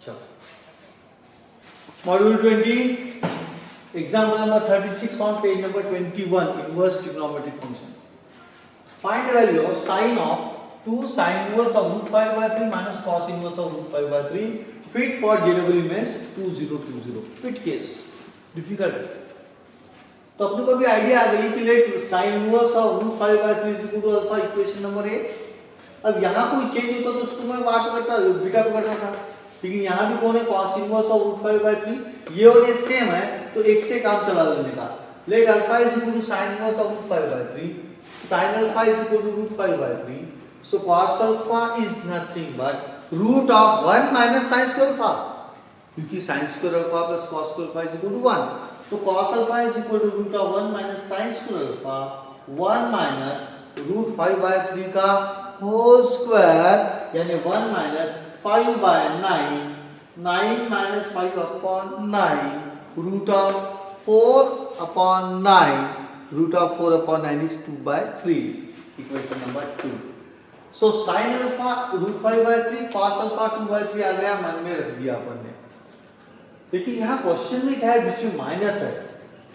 चलो module 20 example number 36 on page number 21 inverse trigonometric function find the value of sine of 2 sin inverse of root 5 by 3 minus cos inverse of root 5 by 3 fit for JW image 2020 fit case difficult है तो अपने को भी idea आ गई कि late sin inverse of root 5 by 3 is equal to alpha equation number 1 अब यहाँ कोई चेंज होता तो उसको मैं बात करता बीटा पकड़ना था लेकिन यहाँ भी कौन है cos inverse of root 5 by 3 ये और ये सेम है तो एक से काम चला लेने का late alpha is equal to sin inverse of root 5 by 3 sin alpha is equal to root 5 by 3 so cos alpha is nothing but root of 1 minus sin square alpha क्योंकि sin square alpha plus cos square alpha is equal to 1 तो cos alpha is equal to root of 1 minus sin square alpha 1 minus root 5 by 3 का whole square यानी 1 minus 5 by 9 9 minus 5 upon 9 root of 4 upon 9 root of 4 upon 9 is 2 by 3 equation number 2 so sin alpha root 5 by 3 cos alpha 2 by 3 आ गया मन में रख दिया अपन ने लेकिन यहाँ क्वेश्चन में क्या है बीच में माइनस है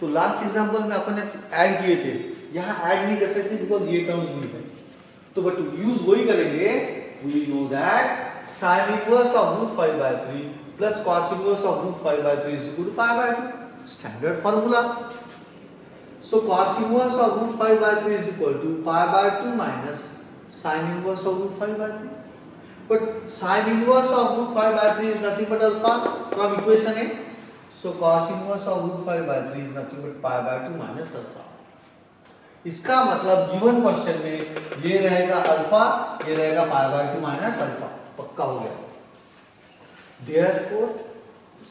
तो लास्ट एग्जांपल में अपन ने ऐड किए थे यहाँ ऐड नहीं कर सकते बिकॉज ये टर्म्स नहीं है तो बट यूज वही करेंगे we know that sin inverse of root 5 by 3 plus cos inverse of root 5 by 3 is equal to pi by 2 standard formula so cos inverse of root 5 by 3 is equal to pi by 2 minus sin inverse of root 5 by 3 but sin inverse of root 5 by 3 is nothing but alpha from equation A so cos inverse of root 5 by 3 is nothing but pi by 2 minus alpha इसका मतलब given question में ये रहेगा alpha ये रहेगा पाई by 2 minus alpha पक्का हो गया therefore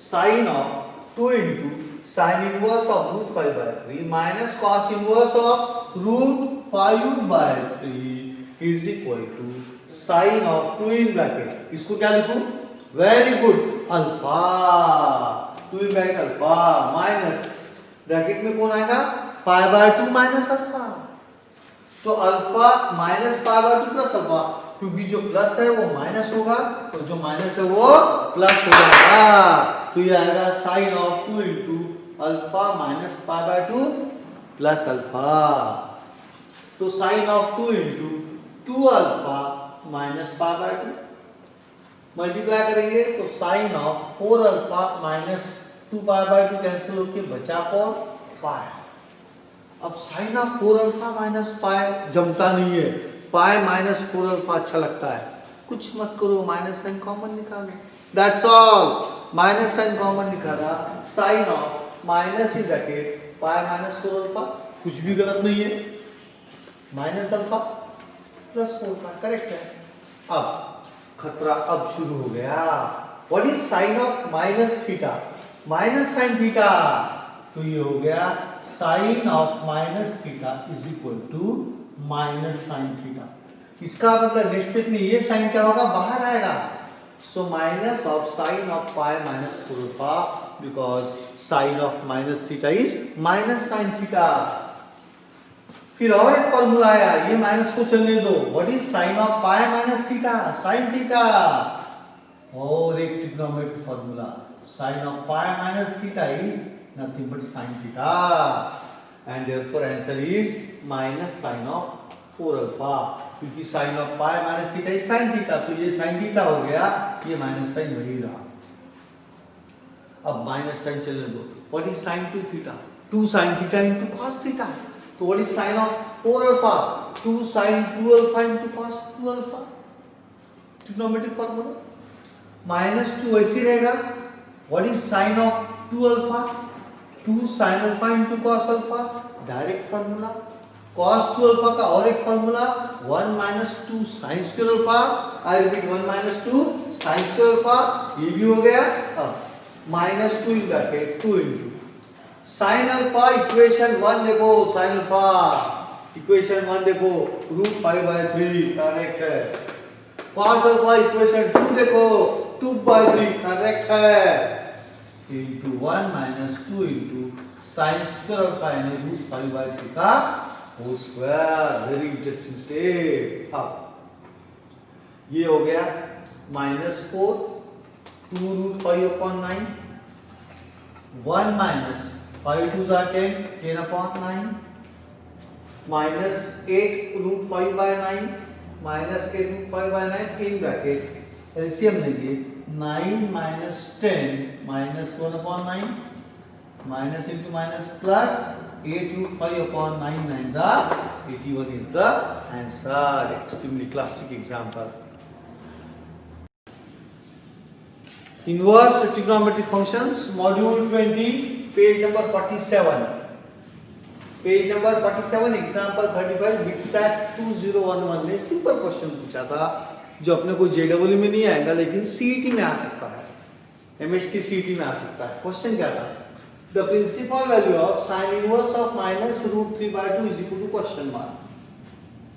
sign of 2 into sin inverse of root 5 by 3 minus cos inverse of root 5 by 3 is equal to sin of 2 in bracket इसको क्या लिखूं very good alpha 2 in bracket alpha minus bracket में कौन आएगा पाई by 2 minus alpha तो alpha minus pi by 2 plus alpha क्योंकि जो plus है वो माइनस होगा और जो माइनस है वो प्लस हो जाएगा तो ये आएगा sine of 2 into alpha minus pi by 2 plus alpha तो sine of 2 into 2 alpha minus pi by 2 multiply करेंगे तो sine of 4 alpha minus 2 pi by 2 cancel होके बचा कौन पाई अब sine of 4 alpha minus pi जमता नहीं है पाई माइनस 4 अल्फा अच्छा लगता है कुछ मत करो माइनस साइन कॉमन निकालो that's all minus sine common निकाला sine of minus in bracket pi minus 4 alpha कुछ भी गलत नहीं है minus alpha plus 4 pi correct है अब खतरा अब शुरू हो गया what is sine of minus theta minus sine theta तो ये हो गया sine of minus theta is equal to minus sine theta इसका मतलब नेक्स्ट स्टेप में ये साइन क्या होगा बाहर आएगा so minus of sine of pi minus 4 alpha because sign of minus theta is minus sine theta फिर और एक फॉर्मूला आया ये माइनस को चलने दो what is sine of pi minus theta sine theta और एक trigonometric formula sine of pi minus theta is nothing but sin theta and therefore answer is minus sin of 4 alpha क्योंकि sin of pi minus theta is sin theta तो ये sin theta हो गया ये minus sin वही रहा अब minus sin चलने दो what is sin 2 theta 2 sin theta into cos theta तो what is sin of 4 alpha 2 sin 2 alpha into cos 2 alpha trigonometric formula minus 2 ऐसे रहेगा what is sin of 2 alpha 2 sin alpha into cos alpha direct formula cos 2 alpha का और एक formula 1 minus 2 sin square alpha I repeat 1 minus 2 sin square alpha ये भी हो गया अब minus 2 in bracket 2 into sin alpha equation 1 देखो sin alpha equation 1 देखो root 5 by 3 करेक्ट है cos alpha इक्वेशन 2 देखो 2 by 3 करेक्ट है into 1 minus 2 into sin square alpha यानी root 5 by 3 का whole square very interesting step अब ये हो गया -4 2 root 5 upon 9, 1 minus 5 2s are 10, 10 upon 9, minus 8 root 5 by 9, minus 8 root 5 by 9 in bracket, LCM लेंगे 9 minus 10 minus 1 upon 9, minus into minus plus 8 root 5 upon 9 9s are 81 is the answer. Extremely classic example. Inverse trigonometric functions, module 20, page number 47. Page number 47, example 35, BITSAT 2011 में simple question पूछा था जो अपने को JEE में नहीं आएगा लेकिन CET में आ सकता है, MST CET में आ सकता है. क्वेश्चन क्या था? The principal value of sin inverse of minus root 3 by 2 is equal to question mark.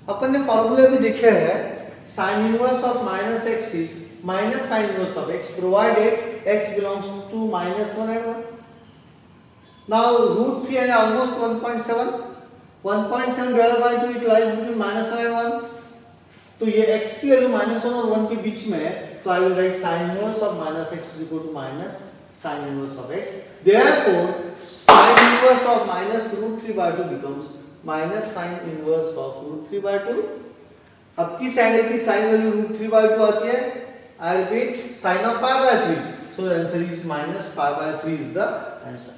अपन ने फॉर्मूला भी देखे हैं. Sin inverse of minus x is minus sin inverse of x provided x belongs to minus 1 and 1. Now root 3 and almost 1.7. 1.7 divided by 2 it lies between minus 1 and 1. तो ये x की value minus 1 और 1 के बीच में है, तो I will write sin inverse of minus x is equal to minus sin inverse of x. Therefore, sin inverse of minus root 3 by 2 becomes minus sin inverse of root 3 by 2. अब किस angle की sin value root 3 by 2 आती है? I repeat, sin of pi by 3. So the answer is minus pi by 3 is the answer.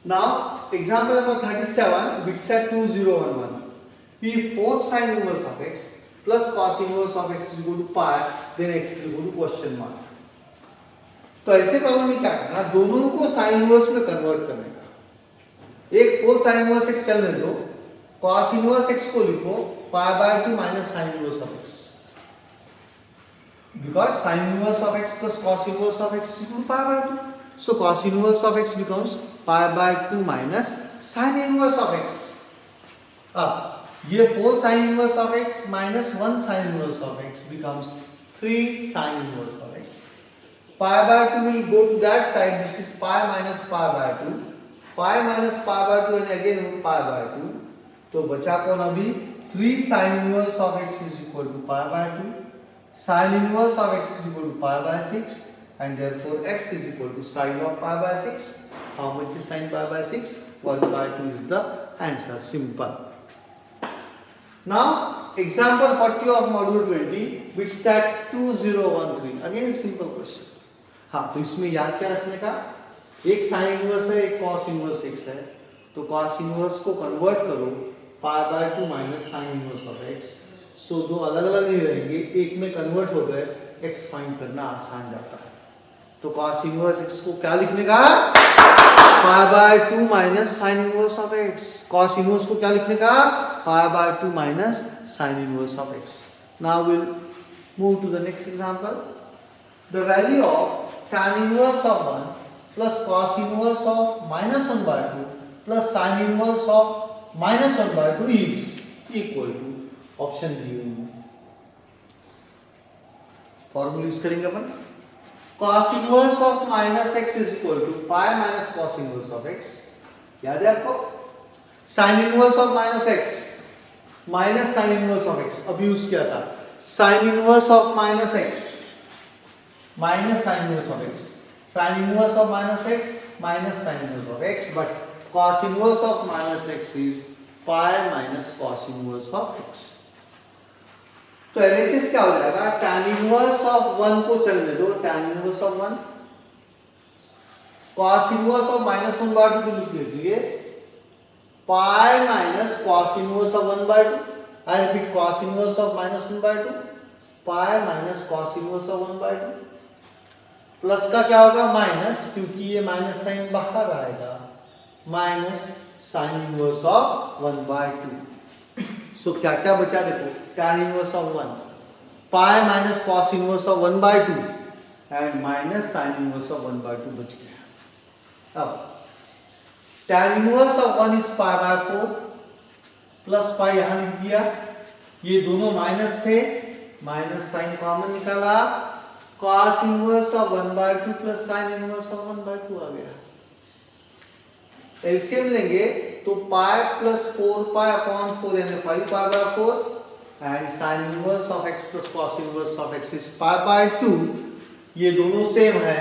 Now, example number 37, BITSAT 2011. If 4 sin inverse of x plus cos inverse of x is equal to pi, then x is equal to question mark. तो ऐसे problem में क्या करना, दोनों को sine inverse में convert करने का. एक 4 साइन इनवर्स x चलने दो, cos इनवर्स x को लिखो pi by 2 minus sin inverse of x, because sin inverse of x plus cos inverse of x is equal to pi by 2. So cos inverse of x becomes pi by 2 minus sin inverse of x. अब ये 4 sin inverse of x minus 1 sin inverse of x becomes 3 sin inverse of x. Pi by 2 will go to that side. This is pi minus pi by 2. Pi minus pi by 2 and again pi by 2. तो बचा कौन अभी? 3 sin inverse of x is equal to pi by 2. Sin inverse of x is equal to pi by 6. And therefore x is equal to sin of pi by 6. How much is sin pi by 6? 1 by 2 is the answer. Simple. Now, example 40 of module 20, BITSAT 2013. Again simple question. हाँ, तो इसमें याद क्या रखने का? एक sine inverse है, एक कॉस इनवर्स x है, तो कॉस इनवर्स को कन्वर्ट करो पाई by 2 minus sine inverse of x. सो दो अलग अलग नहीं रहेंगे, एक में कन्वर्ट हो गए, x फाइंड करना आसान जाता है. तो कॉस इनवर्स x को क्या लिखने का? Pi by 2 minus sine inverse of x. Cos inverse को क्या लिखने का? Pi by 2 minus sine inverse of x. Now will move to the next example. The value of tan inverse of 1 plus cos inverse of minus 1 by 2 plus sin inverse of minus 1 by 2 is equal to option D. Formula use करेंगे अपन. cos inverse of minus x is equal to pi minus cos inverse of x. याद है आपको? sin inverse of minus x minus sin inverse of x अभी use किया था. sin inverse of minus x minus sin inverse of x. Sin inverse of minus x minus sin inverse of x, but cos inverse of minus x is pi minus cos inverse of x. तो LHS क्या हो जाएगा? tan inverse of 1 को चलने दो, tan inverse of 1. cos inverse of minus 1 by 2 को लिख लीजिए pi minus cos inverse of 1 by 2. I repeat, cos inverse of minus 1 by 2 pi minus cos inverse of 1 by 2. Plus का क्या होगा? Minus, क्योंकि ये माइनस साइन बाहर आएगा, minus sine inverse of 1 by 2. So क्या क्या बचा देखो? tan inverse of 1, pi minus cos inverse of 1 by 2 and minus sine inverse of 1 by 2 बच गया. अब tan inverse of 1 is pi by 4 plus pi यहां लिख दिया, ये दोनों माइनस थे, माइनस साइन कॉमन निकाला, cos inverse of 1 by 2 plus sin inverse of 1 by 2 आ गया. एलसीएम लेंगे तो पाई प्लस 4 पाई अपॉन 4 यानी 5 पाई by 4 and sin inverse of x plus cos inverse of x is pi by 2 ये दोनों same है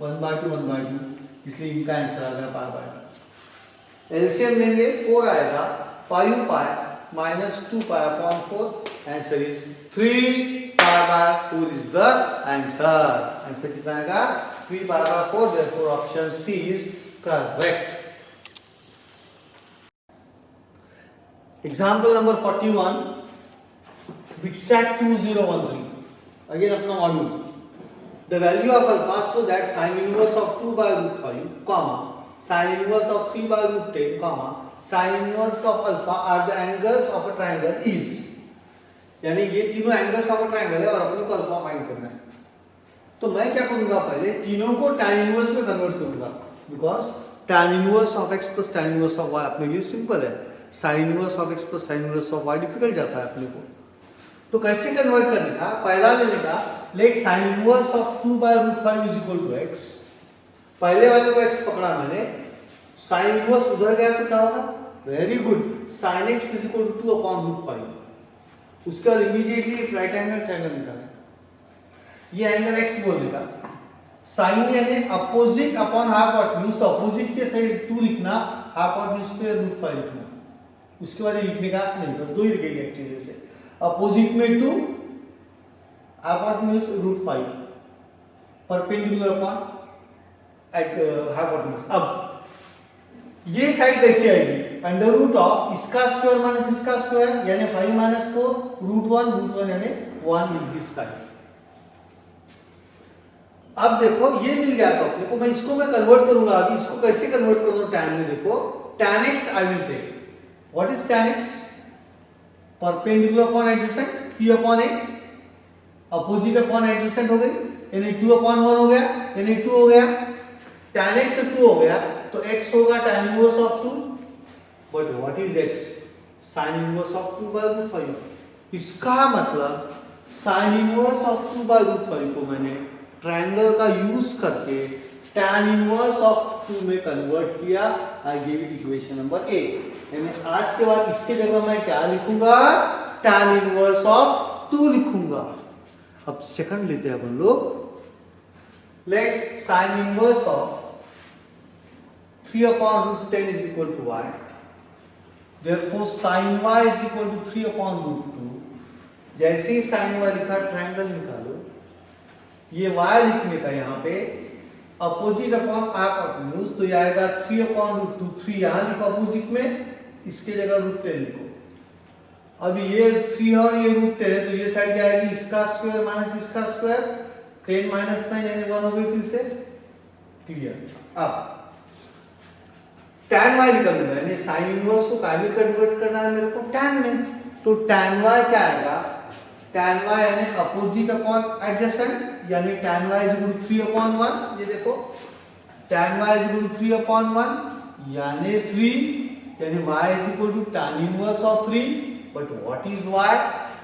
1/2 इसलिए इनका आंसर आ गया π/2। एलसीएम लेंगे 4 आएगा 5 पाई minus 2 pi upon 4 answer is 3 pi by 4 is the answer। Answer कितना आएगा 3 pi by 4 therefore option C is correct। Example number 41 BITSAT 2013 again अपना module the value of alpha so that sin inverse of 2 by root 5 comma sin inverse of 3 by root 10 comma sin inverse of alpha are the angles of a triangle is यानी ये तीनों angles of a triangle है और अपने को alpha find करना है। तो मैं क्या करूंगा पहले तीनों को tan इनवर्स में कन्वर्ट करूंगा because tan inverse of x plus tan inverse of y अपने लिए सिंपल है, sin inverse of x plus sin inverse of y difficult जाता है अपने को। तो कैसे कन्वर्ट करने का, पहला लेने का let sin inverse of 2 by root 5 is equal to x। पहले वाले को x पकड़ा मैंने, sin इनवर्स उधर गया तो क्या होगा, very good, sin x is equal to 2 upon root 5। उसके बाद इमीडिएटली एक राइट एंगल ट्रायंगल निकालने का, ये एंगल x बोलने का, sin यानी अपोजिट अपॉन हाफ हाइपोटेन्यूज, तो अपोजिट के साइड 2 लिखना, हाफ हाइपोटेन्यूज पे रूट 5 लिखना। उसके बाद ये लिखने का नहीं, बस 2 ही लिखेंगे एक्चुअली से, अपोजिट में 2 hypotenuse root 5 perpendicular upon hypotenuse. अब ये साइड कैसी आएगी, अंडर रूट ऑफ इसका स्क्वायर माइनस इसका स्क्वायर यानी 5 माइनस 4 रूट 1 यानी 1 इज दिस साइड। अब देखो ये मिल गया तो अपने को, मैं इसको मैं कन्वर्ट करूंगा। अभी इसको कैसे कन्वर्ट करूंगा tan में, देखो tan x I will take, what is tan x, perpendicular upon adjacent p upon a, opposite upon adjacent हो गई यानी 2 अपॉन 1 हो गया यानी 2 हो गया, tan x से 2 हो गया तो x होगा tan inverse of 2, but what is x, sin inverse of 2 by root 5। इसका मतलब sin inverse of 2 by root 5 को मैंने ट्रायंगल का यूज करके tan इनवर्स ऑफ 2 में कन्वर्ट किया, I give it equation number 8। यानी आज के बाद इसके जगह मैं क्या लिखूंगा, tan इनवर्स ऑफ 2 लिखूंगा। अब सेकंड लेते हैं अपन लोग, let sin inverse of 3 upon root 10 is equal to y, therefore sin y is equal to 3 upon root 2। जैसे ही sin y लिखा ट्रायंगल निकालो, ये y लिखने का यहाँ पे अपोजिट अपॉन हाइपोटेन्यूज, तो ये आएगा 3 upon root 2, 3 यहाँ लिखो अपोजिट में, इसके जगह रूट 10 लिखो। अभी ये 3 और ये रूट 10 है तो ये साइड क्या आएगी, इसका स्क्वायर माइनस इसका स्क्वायर, 10 माइनस 9 यानी 1 हो गई, फिर से क्लियर। अब tan y निकालूंगा यानी sin इनवर्स को काय में कन्वर्ट करना है मेरे को, tan में, तो tan y क्या आएगा, tan y यानी अपोजिट अपॉन एडजेसेंट यानी tan y is equal to 3 upon 1। ये देखो tan y is equal to 3 upon 1 यानी 3 यानी y is equal to tan inverse of 3, but what is y,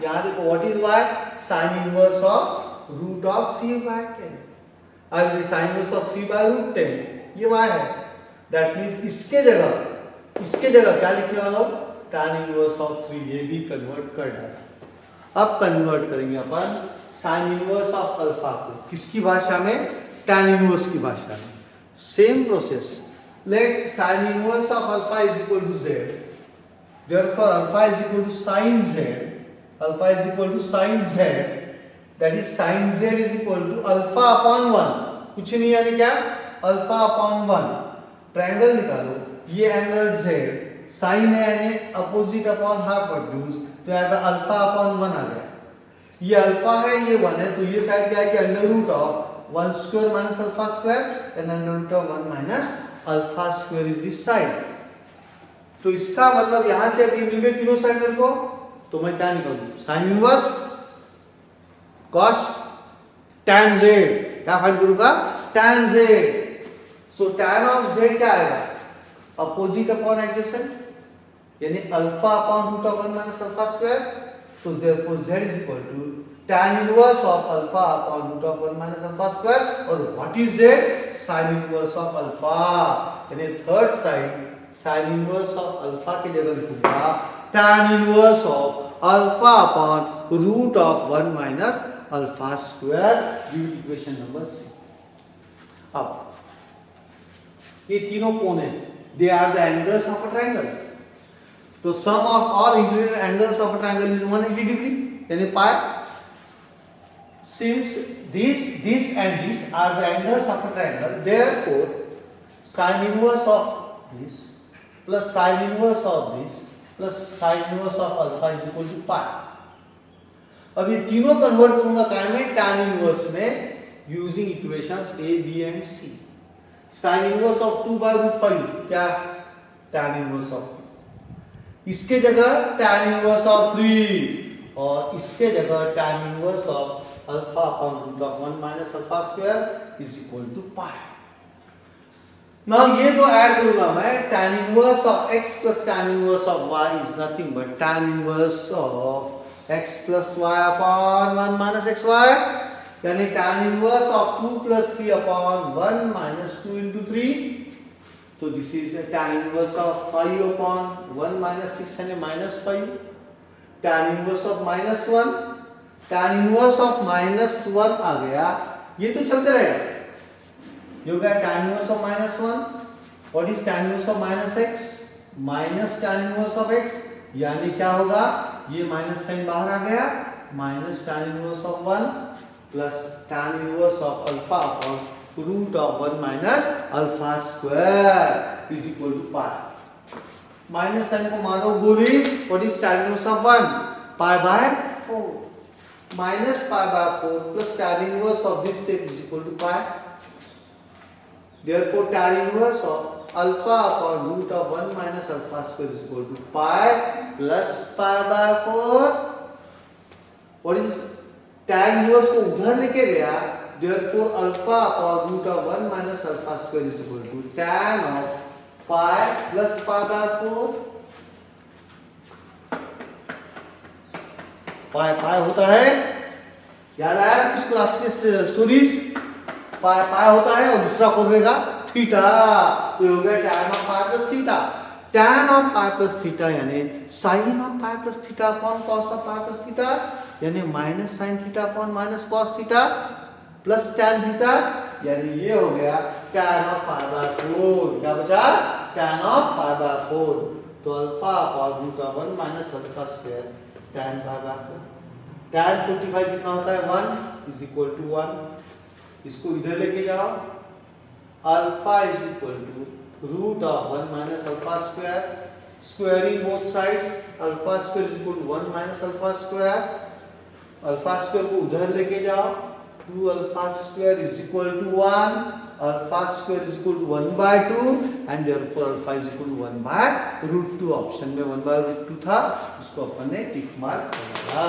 यहां देखो what is y, sin inverse of root of 3 by 10, I sin inverse of 3 by root 10, ये y है। That means इसके जगह क्या लिखने वाला हूं, tan इनवर्स ऑफ 3, ये भी कन्वर्ट कर डाला। अब कन्वर्ट करेंगे अपन sin इनवर्स ऑफ अल्फा को किसकी भाषा में, tan इनवर्स की भाषा में। Same process, let sin inverse of alpha is equal to z, therefore alpha is equal to sin z, alpha is equal to sin z, that is sin z is equal to alpha upon 1, कुछ नहीं यानी क्या, alpha upon 1। Triangle निकालो, ये angle z, sin है यानी opposite upon hypotenuse, तो आएगा अल्फा अपॉन 1 आ गया। ये अल्फा है ये 1 है, तो ये साइड क्या है कि under root of 1 square minus alpha square and under root of 1 minus alpha square is this side. तो इसका मतलब यहां से अभी मिल गए तीनों साइड मेरे को, तो मैं क्या निकालूं, sin inverse cos tan z, क्या फाइंड करूंगा, tan z। सो tan ऑफ z क्या आएगा, अपोजिट अपॉन एडजेसेंट यानी alpha upon root of 1 minus alpha square, तो therefore z is equal to tan inverse of alpha upon root of 1 minus alpha square, और what is z, sin inverse of alpha, यानी third side sin inverse of alpha की जगह लिखूंगा tan inverse of alpha upon root of 1 minus alpha square unit equation number C. अब ये तीनों कोण है, they are the angles of a triangle. तो sum of all interior angles of a triangle is 180 degree, यानी pi. Since this and this are the angles of a triangle, therefore sin inverse of this plus sin inverse of this plus sin inverse of alpha is equal to pi। अब ये तीनों convert करूंगा क्या में, tan inverse में, using equations a b and c। sin inverse of 2/√5 क्या, tan inverse of 2, इसके जगह tan इनवर्स ऑफ 3 और इसके जगह tan inverse of alpha upon root of 1 minus alpha square is equal to pi. Now ये दो add करूंगा मैं, tan inverse of x plus tan inverse of y is nothing but tan inverse of x plus y upon 1 minus xy, यानी tan inverse of 2 plus 3 upon 1 minus 2 into 3। तो this is tan inverse of 5 upon 1 minus 6 यानी minus 5। tan inverse of -1, tan inverse of -1 आ गया, ये तो चलते रहेगा, ये हो गया tan inverse of -1। What is tan inverse of -x, minus tan inverse of x, यानी क्या होगा, ये माइनस साइन बाहर आ गया, minus tan inverse of 1 plus tan inverse of alpha upon root of 1 minus alpha square is equal to pi. Minus sine को मारो गोली, what is tan inverse of 1, pi by 4 minus pi by 4 plus tan inverse of this step is equal to pi। Therefore tan inverse of alpha upon root of 1 minus alpha square is equal to pi plus pi by 4। what is tan inverse को उधर लेके गया, therefore alpha upon root of 1 minus alpha square is equal to tan of pi plus pi by 4। पाई पाई होता है, याद आया कुछ class के स्टोरीज, पाई पाई होता है और दूसरा कौन रहेगा, थीटा। तो हो गया tan of pi plus theta. tan of pi plus theta यानी sin of pi plus theta upon cos of pi plus theta, यानी minus sin theta upon minus cos theta plus tan theta, यानी ये हो गया tan of pi by 4। क्या बचा, tan of pi by 4। तो alpha upon root of 1 minus alpha square tan pi by 4। tan 45 कितना होता है, 1 इज इक्वल टू 1। इसको इधर लेके जाओ, alpha is equal to root of 1 minus alpha square, squaring both sides, alpha square is equal to 1 minus alpha square. Alpha square को उधर लेके जाओ, 2 alpha square is equal to 1, alpha square is equal to 1/2 and therefore alpha is equal to 1/√2। Option में 1/√2 था, उसको अपन ने tick mark कर दिया।